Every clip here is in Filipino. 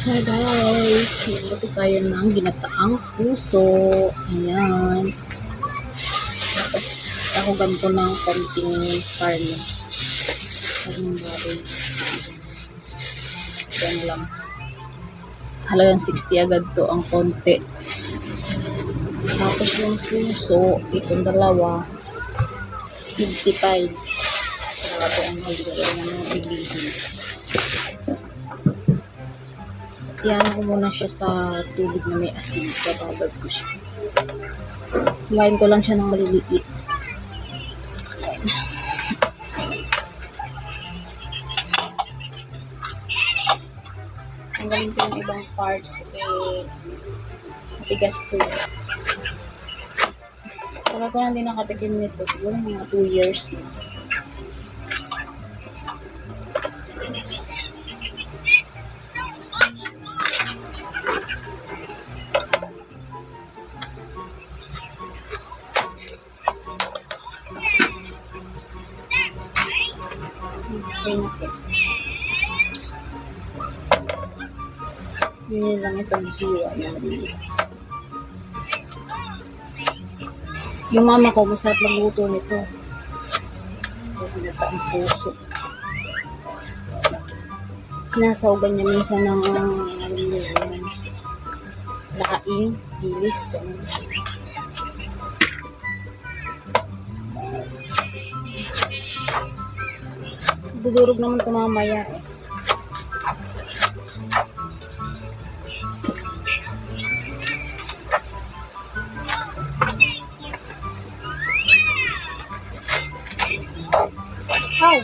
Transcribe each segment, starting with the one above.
Hi guys! Magluto tayo ng ginataang puso. Ayan. Tapos, ako ganito ng konting karne. Karneng baboy. Ayan lang. Halagang 60 agad to ang konti. Tapos yung puso, itong dalawa, 55. Grabe ang haligaw na mga bilihin. Yan ko muna siya sa tubig na may asin. Bababad ko siya. Hiwain ko lang siya ng maliliit. Tanggalin ko yung ibang parts kasi matigas to. Tagal ko lang din nakatikim nito. Siguro mga 2 years na. Okay na po. Yun lang itong siwa na maliliit. Yung mama ko, masarap magluto nito. Ang puso. Sinasawgan niya minsan ng laing, bilis. Dudurog naman ito mamaya eh. How?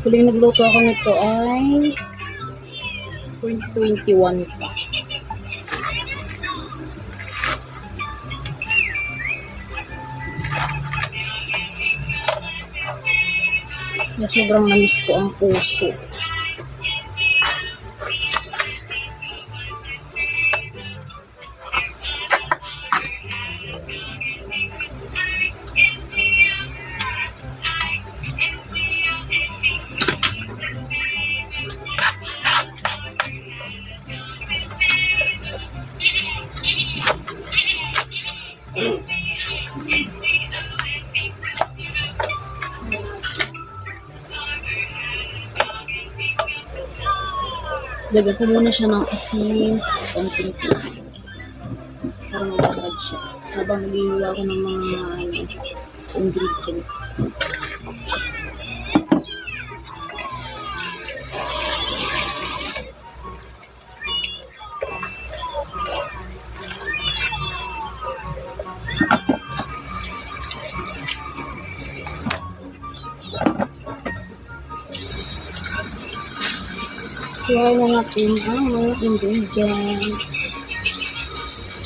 Huling nagluto ako nito ay 2021 pa. Na sobrang namiss ko ang puso. Lagyan ko muna siya ng asin, konting tubig. Para mababad siya. Habang nag-iwala ko ng mga ingredients. Iwain na natin ang mga ingredients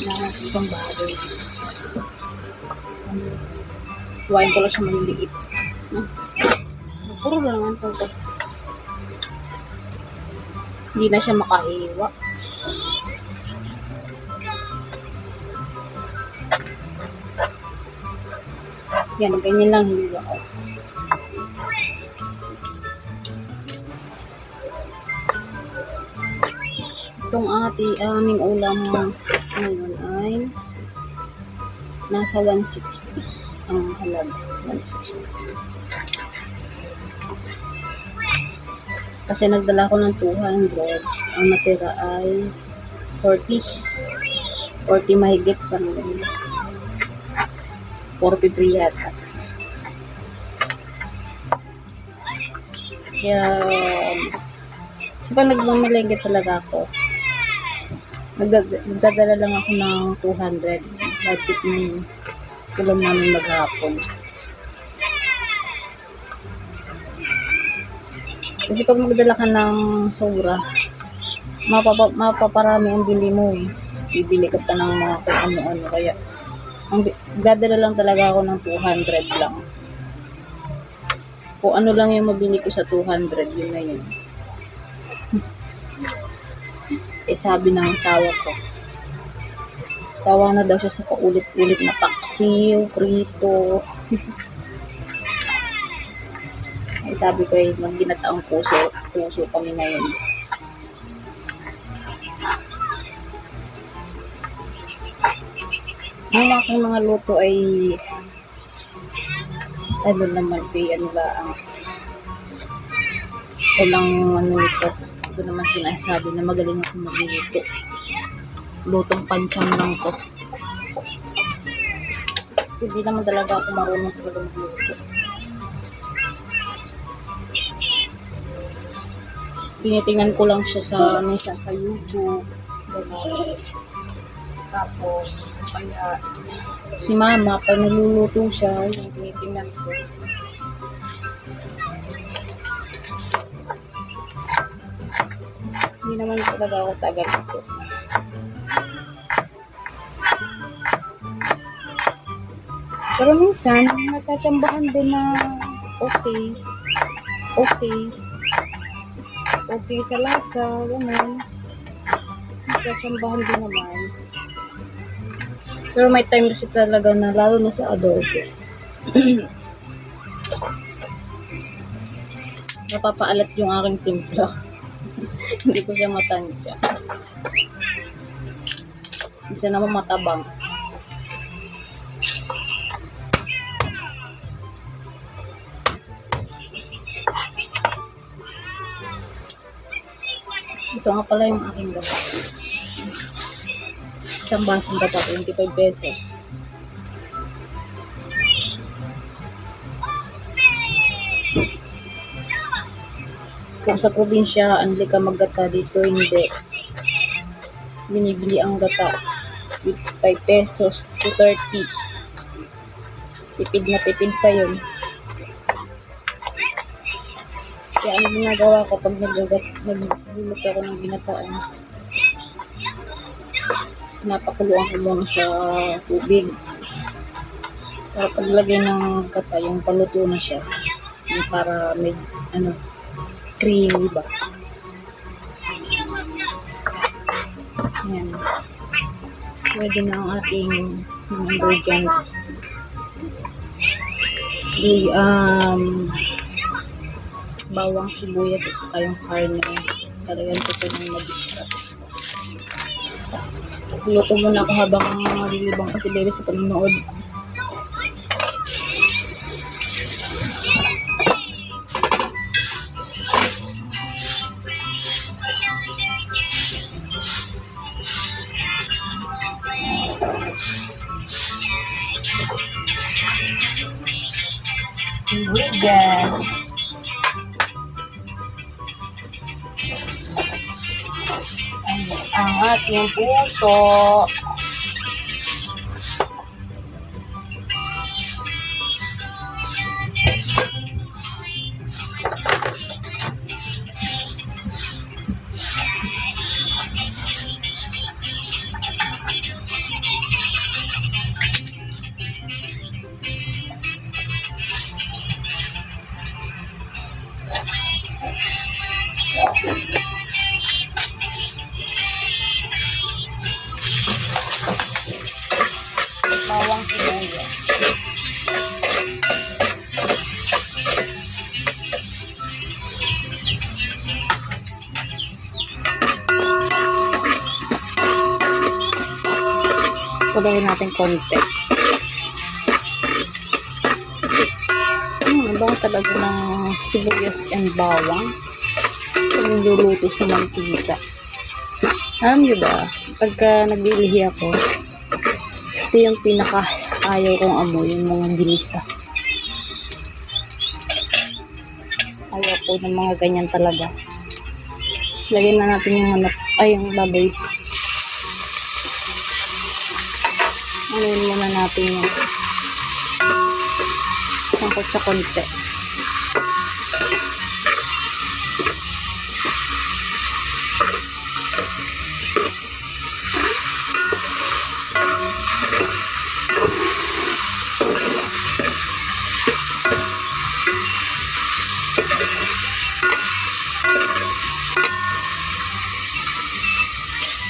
na itong baboy. Iwain ko lang siya maliliit. Puro na naman ito. Hindi na siya makahiwa. Yan, ganyan lang hiwa ko. Itong aming ulam ngayon ay nasa 160 ang halaga. 160. Kasi nagdala ko ng 200. Ang natira ay 40. 40 mahigit pa rin. 43 yata. Yan. Kasi pag nagmamalengke talaga ako, magdadala lang ako ng 200. Budget na yun. Ulam namin maghapon. Kasi pag magdala ka ng sobra, mapaparami ang bili mo eh. Bibili ka pa ng mga kung ano-ano. Kaya, magdadala lang talaga ako ng 200 lang. Kung ano lang yung mabili ko sa 200, yun na yun. Eh sabi ng tawa ko, Sawa na daw siya sa paulit-ulit na paksiw, prito. Ay, sabi ko ay magginataang puso kami ngayon. Ang aking mga luto ay ano naman kay ano lang walang ano nito. Ito naman sinasabi na magaling ako magluto. Lutong pansyam lang to. Kasi di naman talaga ako marunong talaga magluto. Tinitingnan ko lang siya sa minsan sa YouTube. Ganun. Tapos, kaya si mama, pag naluluto siya, yung tinitingnan ko. Hindi naman talaga ako tagal ito. Pero minsan, natsambahan din na okay sa lasa, gano'n. Natsambahan din naman. Pero may time kasi talaga na lalo na sa adobo. Napapaalat yung aking timpla. Hindi ko siya matansya. Isa naman matabang. Ito nga pala yung aking gata. Isang basong gata, 25 pesos. Kung sa probinsya, anli ka maggata, dito hindi. Binibili ang gata with 5 pesos to 30. Tipid na tipid pa yun. Kaya ang ginagawa ko pag nagluluto ako ng ginataan, napakuluan ko muna sa tubig. Para paglagay ng gata, yung paluto na siya. Yung para may, creamy ba? Ayan. Pwede na ang ating mga ingredients. Bawang, sibuyas at saka yung karne. Talagang ito ng mag-extra. Luto muna ako habang nalilibang kasi baby sa panonood. Ingredients. Ang ating puso. Bawang sibuyas. Pagawin natin konti. Ang talaga ng sibuyas and bawang. Pag niluluto sa mantika. Alam nyo ba, pagka naglilihi ako, ito yung pinaka-ayaw kong amoy, yung mga ginisa. Ayaw ko ng mga ganyan talaga. Lagyan na natin yung yung baboy. Anuin muna natin yung sangkot sa konti.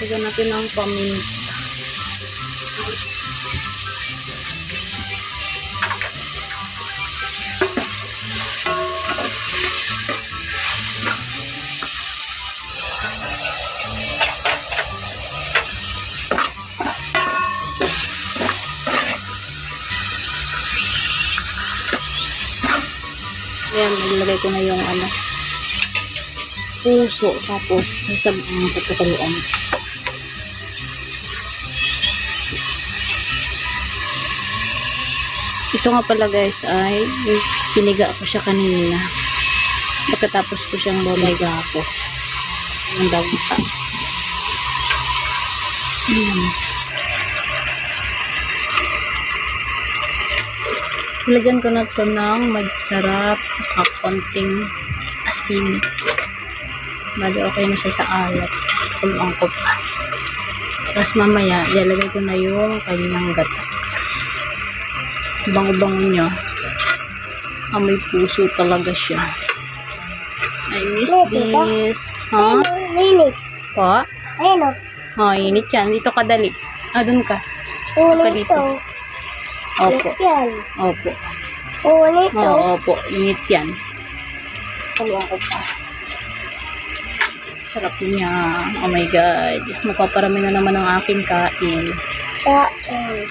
Lagyan natin ng paminta. Ayan, nilagay ko na yung ano, puso. Tapos, pagkakaluan. Ito nga pala guys ay piniga ko siya kanina. Pagkatapos ko siyang bumiga ko. Ang dagta. Lagyan ko na ito ng masarap sa konting asin. Bali okay na siya sa alat. Kuluan ko pa. Tapos mamaya, ilalagay ko na yung kanyang gata. Bango-bango niya. Amoy puso talaga siya. I miss this. Ha? Init. Pa? Ayun o. Oh, init yan. Dito ka dali. Doon ka. Ulo Ka dito. ito. Opo. Init yan. Opo. Ulo ito. Oo, opo. Init yan. Kuluan ko pa. Sarap niya. Oh my God. Mapaparami na naman ang aking kain. Kain.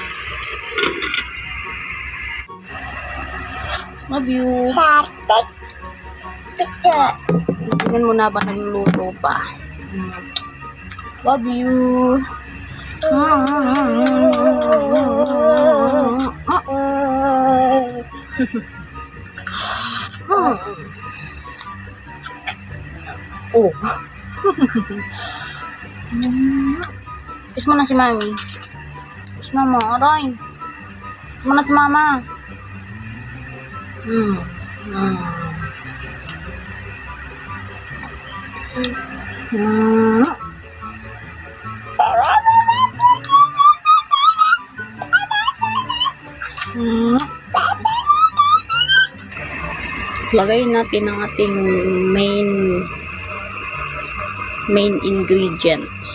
Love you. Sartek. Picture. Tingnan mo na ba nagluluto pa. Love you. Oh. Kiss mo na si Mami. Kiss mama, aray. Kiss mo na si Mama. Lagay natin ang ating main ingredients.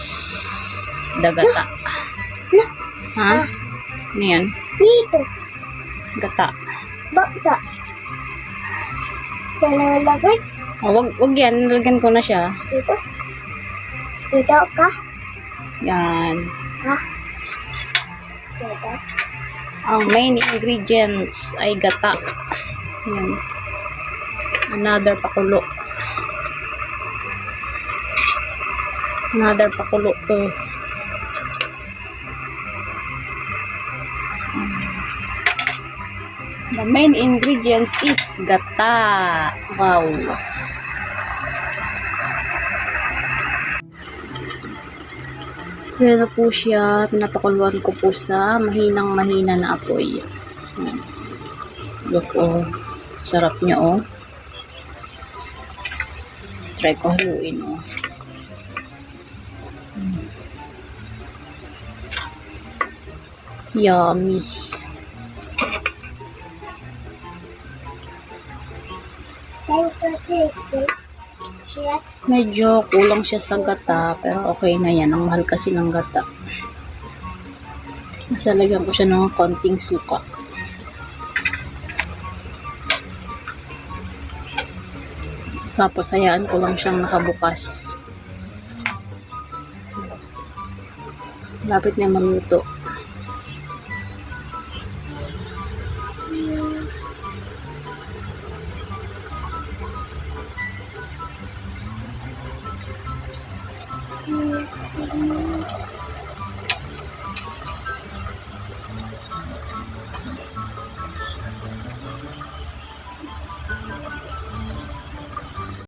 Dagata. Ha? Ano yan? Dito. Gata. Bakta. Diyan na lagay. Oh, wag yan. Nalagyan ko na siya. Dito. Dito ka. Yan. Ha? Dito. Ang main ingredients ay gata. Yan. Another pakulo. Another pakulo to. The main ingredient is gata. Wow. Yan na po siya. Pinapakuluan ko po sa mahinang-mahina na apoy. Look, oh. Sarap niya, oh. Try ko haluin, oh. Yummy. Medyo kulang siya sa gata, pero okay na yan. Ang mahal kasi ng gata. Mas lalagyan ko siya ng konting suka. Tapos hayaan ko lang siyang nakabukas. Lapit na maluto.